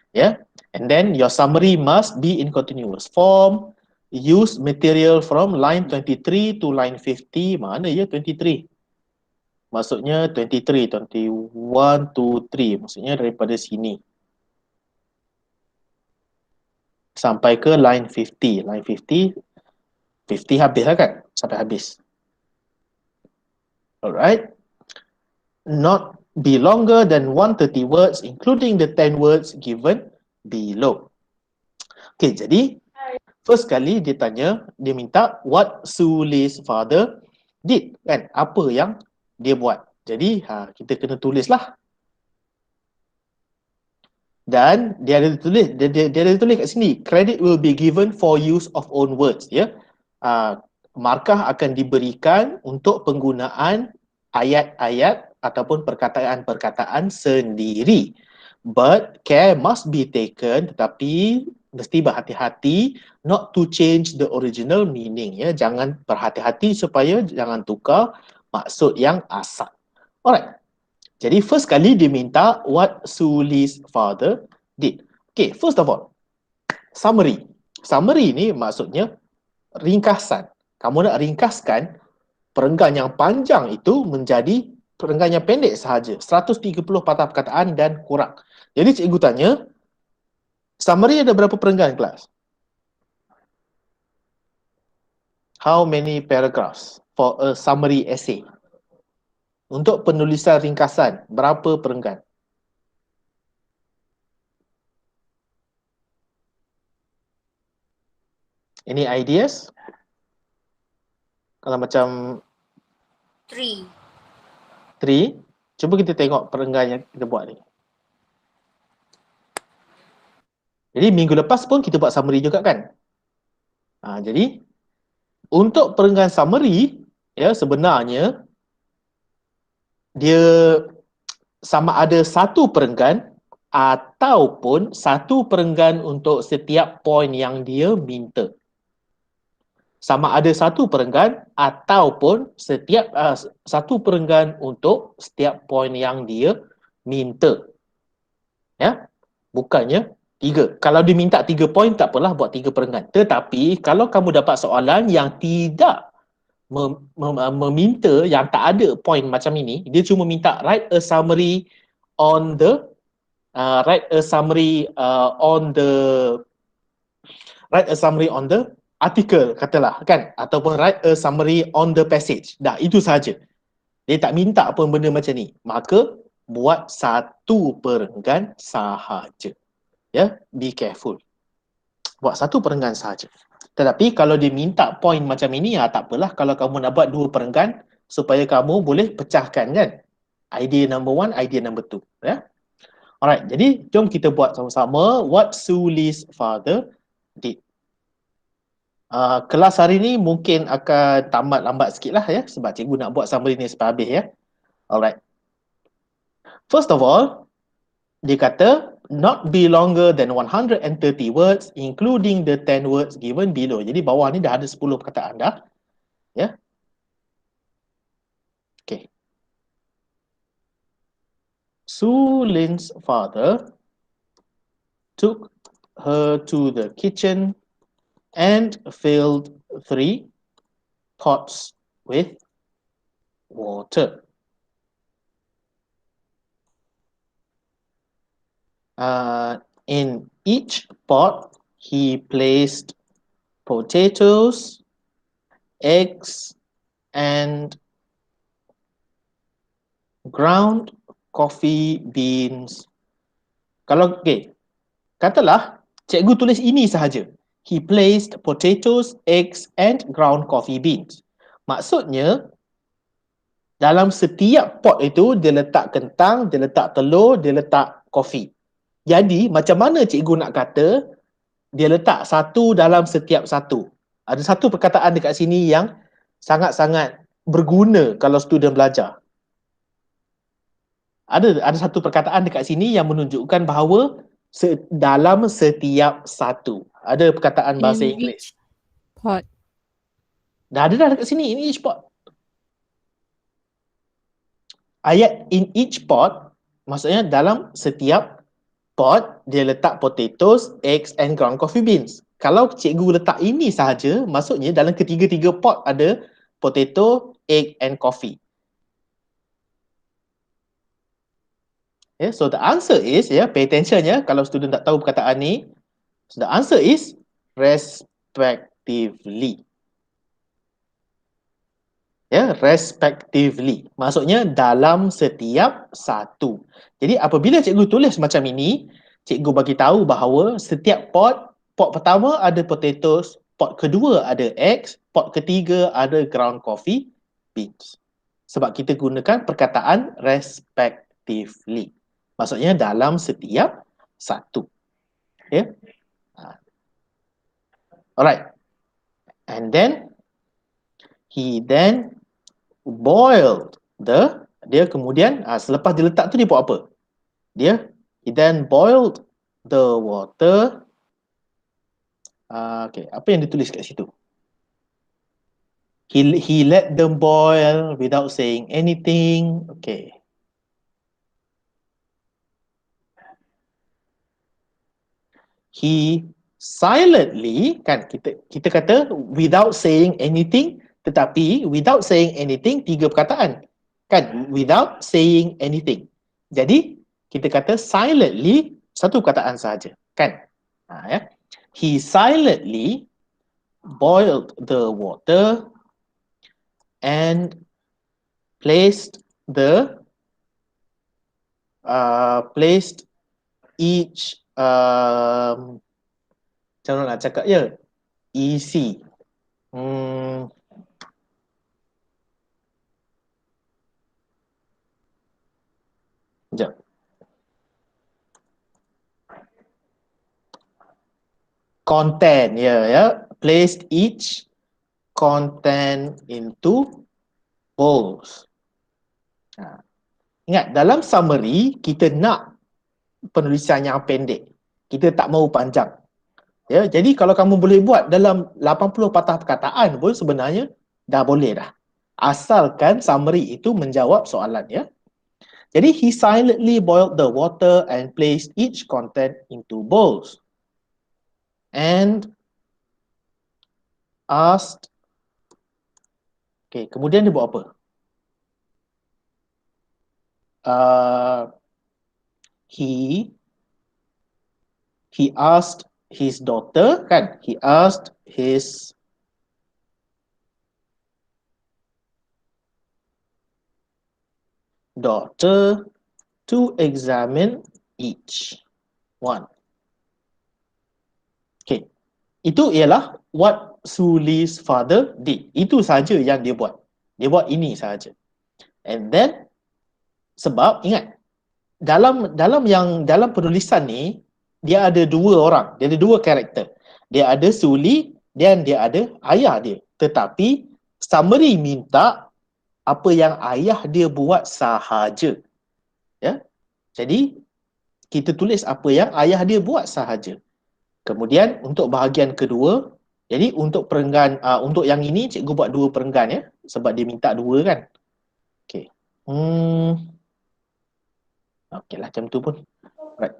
Yeah, and then your summary must be in continuous form. Use material from line 23 to line 50. Mana ya 23? Maksudnya 23, 21 to 3. Maksudnya daripada sini sampai ke line 50. Line 50 habis lah kan? Sampai habis. Alright. Not be longer than 130 words, including the 10 words given below. Okay, jadi first kali dia minta what Su Li's father did, kan? Apa yang dia buat. Jadi kita kena tulislah. Dan dia ada tulis kat sini, credit will be given for use of own words, ya. Markah akan diberikan untuk penggunaan ayat-ayat ataupun perkataan-perkataan sendiri. But care must be taken, tetapi mesti berhati-hati not to change the original meaning, ya. Jangan berhati-hati supaya jangan tukar maksud yang asal. Alright. Jadi first kali dia minta what Su Li's father did. Okay, first of all, summary. Summary ni maksudnya ringkasan. Kamu nak ringkaskan perenggan yang panjang itu menjadi perenggan yang pendek sahaja. 130 patah perkataan dan kurang. Jadi cikgu tanya, summary ada berapa perenggan kelas? How many paragraphs for a summary essay? Untuk penulisan ringkasan, berapa perenggan? Any ideas? Kalau macam 3. 3, cuba kita tengok perenggan yang kita buat ni. Jadi minggu lepas pun kita buat summary juga kan? Jadi untuk perenggan summary, ya sebenarnya dia sama ada satu perenggan ataupun satu perenggan untuk setiap poin yang dia minta. Sama ada satu perenggan ataupun satu perenggan untuk setiap poin yang dia minta. Ya, bukannya 3. Kalau dia minta 3 poin, tak apalah buat 3 perenggan. Tetapi kalau kamu dapat soalan yang tidak meminta, yang tak ada poin macam ini, dia cuma minta write a summary on the article, katalah kan, ataupun write a summary on the passage. Dah, itu sahaja. Dia tak minta pun benda macam ni. Maka buat satu perenggan sahaja. Ya, be careful. Buat satu perenggan sahaja. Tetapi kalau dia minta poin macam ini, tak apalah kalau kamu nak buat 2 perenggan supaya kamu boleh pecahkan kan. Idea number 1, idea number 2. Ya. Alright, jadi jom kita buat sama-sama what Suli's father did. Kelas hari ni mungkin akan tamat lambat sikit lah ya, sebab cikgu nak buat summary ni sampai habis ya. Alright. First of all, dia kata not be longer than 130 words including the 10 words given below. Jadi bawah ni dah ada 10 perkataan dah. Ya. Okay. Su Lin's father took her to the kitchen and filled 3 pots with water. In each pot, he placed potatoes, eggs, and ground coffee beans. Kalau katalah cikgu tulis ini sahaja. He placed potatoes, eggs, and ground coffee beans. Maksudnya dalam setiap pot itu dia letak kentang, dia letak telur, dia letak kopi. Jadi macam mana cikgu nak kata dia letak satu dalam setiap satu? Ada satu perkataan dekat sini yang sangat-sangat berguna kalau student belajar. Ada satu perkataan dekat sini yang menunjukkan bahawa dalam setiap satu. Ada perkataan bahasa Inggeris. Pot. Dah ada dah dekat sini, in each pot. Ayat in each pot maksudnya dalam setiap pot dia letak potatoes, eggs and ground coffee beans. Kalau cikgu letak ini sahaja, maksudnya dalam ketiga-tiga pot ada potato, egg and coffee. So the answer is, pay attention kalau student tak tahu perkataan ni. So the answer is respectively. Respectively. Maksudnya dalam setiap satu. Jadi apabila cikgu tulis macam ini, cikgu bagi tahu bahawa setiap pot pertama ada potatoes, pot kedua ada eggs, pot ketiga ada ground coffee beans. Sebab kita gunakan perkataan respectively. Maksudnya dalam setiap satu. Alright. And then he boiled dia kemudian selepas dia letak tu dia buat apa? He then boiled the water. Apa yang ditulis kat situ? He let them boil without saying anything. He silently, kan kita kata without saying anything, tetapi without saying anything 3 perkataan. Kan, without saying anything. Jadi kita kata silently 1 perkataan sahaja, kan? He silently boiled the water and placed each macam mana nak cakap ya, isi sekejap. Content, ya. Placed each content into bowls. Ingat, dalam summary, kita nak penulisan yang pendek. Kita tak mahu panjang. Ya, jadi kalau kamu boleh buat dalam 80 patah perkataan pun sebenarnya dah boleh dah. Asalkan summary itu menjawab soalan, ya. Jadi, he silently boiled the water and placed each content into bowls. And asked, okay, kemudian dia buat apa? He asked his daughter, kan? He asked his daughter to examine each one. Okay, itu ialah what Suli's father did. Itu saja yang dia buat. Dia buat ini saja. And then, sebab ingat, dalam penulisan ni, dia ada dua orang, dia ada dua karakter. Dia ada Suli dan dia ada ayah dia. Tetapi summary minta apa yang ayah dia buat sahaja. Ya. Jadi kita tulis apa yang ayah dia buat sahaja. Kemudian untuk bahagian kedua, jadi untuk perenggan, untuk yang ini cikgu buat dua perenggan, ya, sebab dia minta dua, kan. Okey. Okeylah, macam tu pun. Right.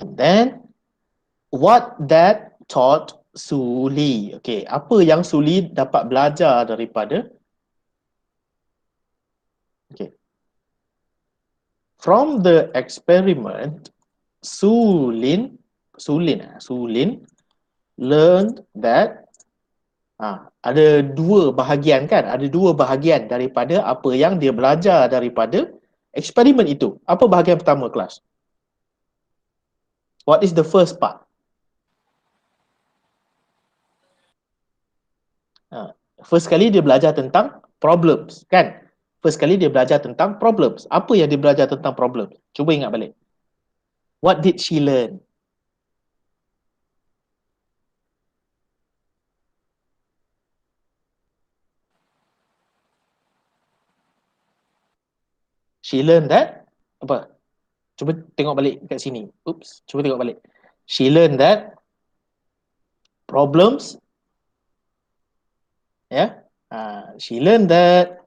And then what that taught Suli. Okey, apa yang Suli dapat belajar daripada, okey, from the experiment, Sulin learned that ada dua bahagian, kan? Ada dua bahagian daripada apa yang dia belajar daripada eksperimen itu. Apa bahagian pertama, kelas? What is the first part? First kali dia belajar tentang problems, kan? First kali dia belajar tentang problems. Apa yang dia belajar tentang problems? Cuba ingat balik. What did she learn? She learned that, apa? Cuba tengok balik kat sini. Oops, cuba tengok balik. She learned that problems, ya, she learned that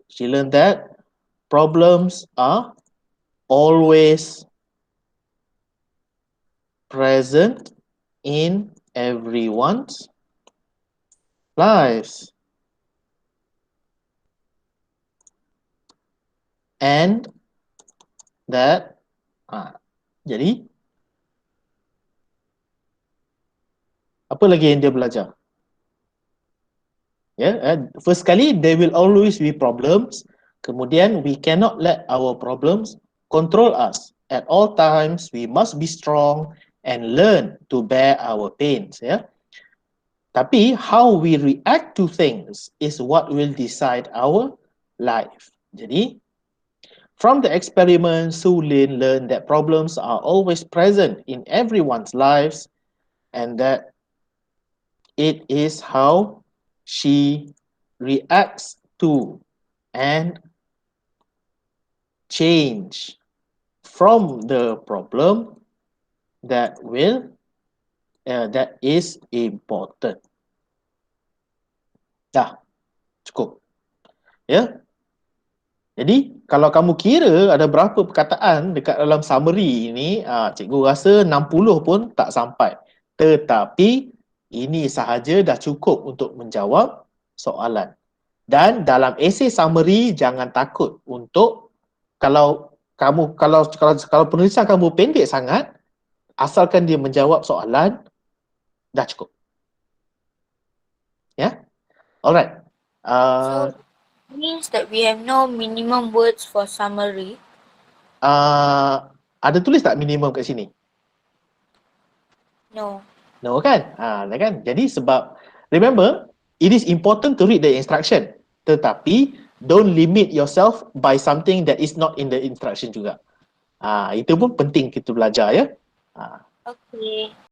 she learned that problems are always present in everyone's lives. And that, jadi apa lagi yang dia belajar? First kali, there will always be problems. Kemudian, we cannot let our problems control us. At all times, we must be strong and learn to bear our pains. Tapi, how we react to things is what will decide our life. Jadi, from the experiment, Sulin learned that problems are always present in everyone's lives and that it is how she reacts to and change from the problem that is important. Dah, cukup. Ya. Jadi, kalau kamu kira ada berapa perkataan dekat dalam summary ini, cikgu rasa 60 pun tak sampai. Tetapi, ini sahaja dah cukup untuk menjawab soalan. Dan dalam essay summary, jangan takut untuk, kalau penulisan kamu pendek sangat, asalkan dia menjawab soalan, dah cukup. Ya? Alright. So means that we have no minimum words for summary. Ada tulis tak minimum kat sini? No. No kan? Kan? Jadi sebab, remember, it is important to read the instruction. Tetapi, don't limit yourself by something that is not in the instruction juga. Itu pun penting kita belajar ya. Okay.